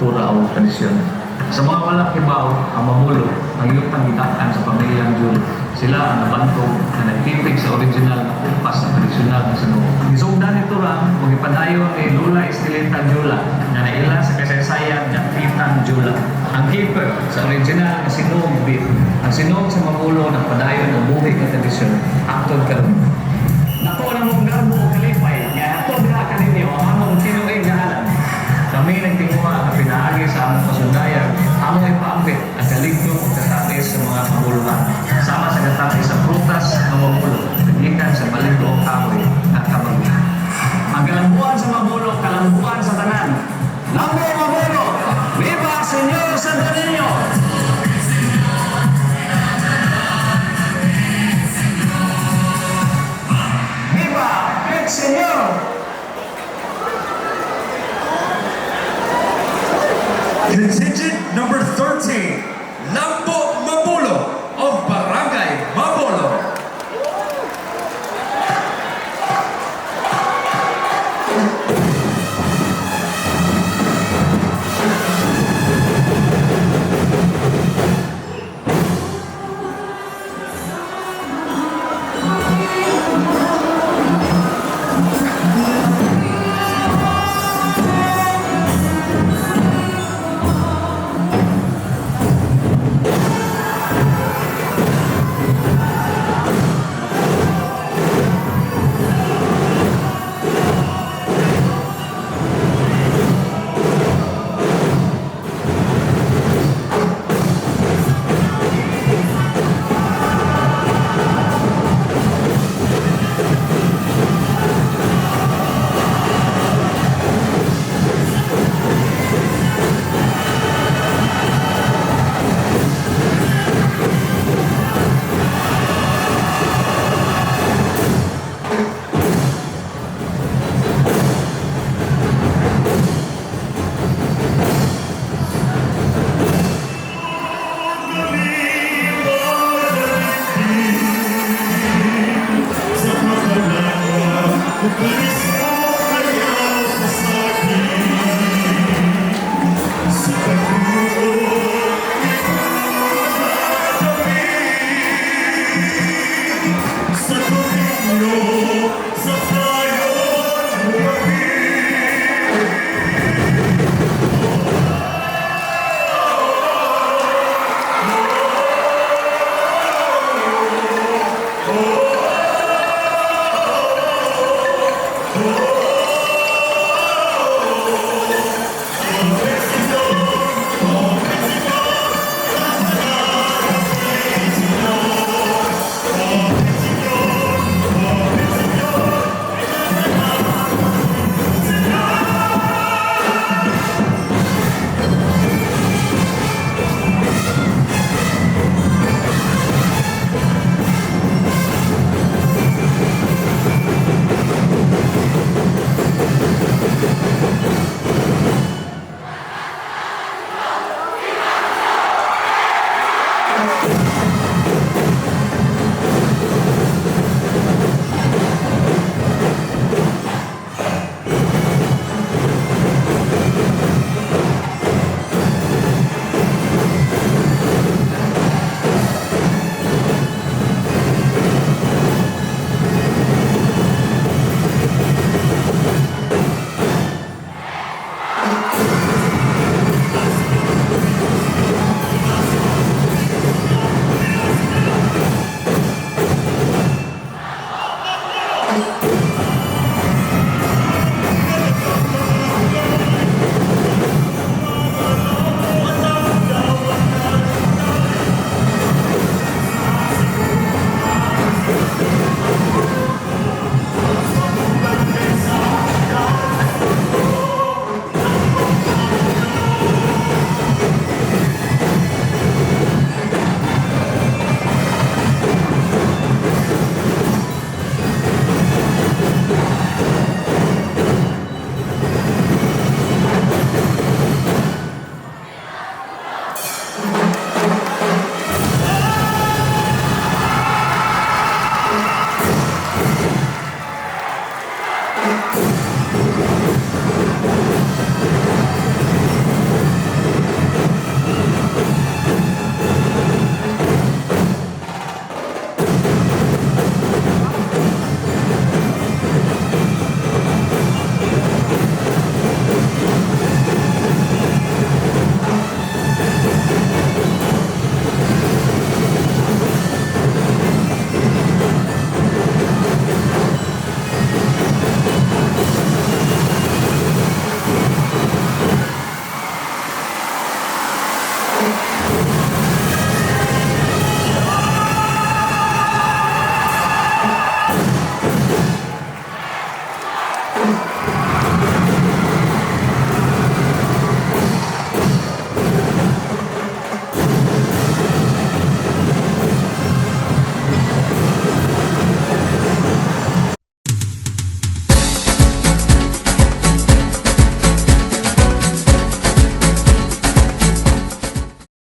kultura o tradisyon. Sa mga malakibaw, ang mamulo, ang iyong pangitaan sa pamilyang Jul, sila ang nabantog na nagtitig sa original na kumpas sa tradisyonal na Sinuo. Isugdan nito lang, kung ipadayo ni Lula Estelita Jula na naila sa kasaysayan ng Pitang Jula. Ang keeper sa original na Sinuong beat, ang Sinuong sa mamulo ng padayon ng buhay na tradisyon, Acton Karon. Nato na mong garbo o kalipay, kaya ato na ka ninyo ang among tinuig na alam. Kami nagtinguha ang pinaagi sa among kasundayan, among ipaambit ang kaligno o katapis sa mga pamuluhan, sama sa katapis sa prutas ng mamulo, nagikan sa maligro o kahoy at kabagay. Ang kalambuan sa mamulo, kalambuan sa tanan. Lambo mamulo! Viva Señor Santo Niño! Viva el Señor! Contingent number 13, Lambo Mamulo of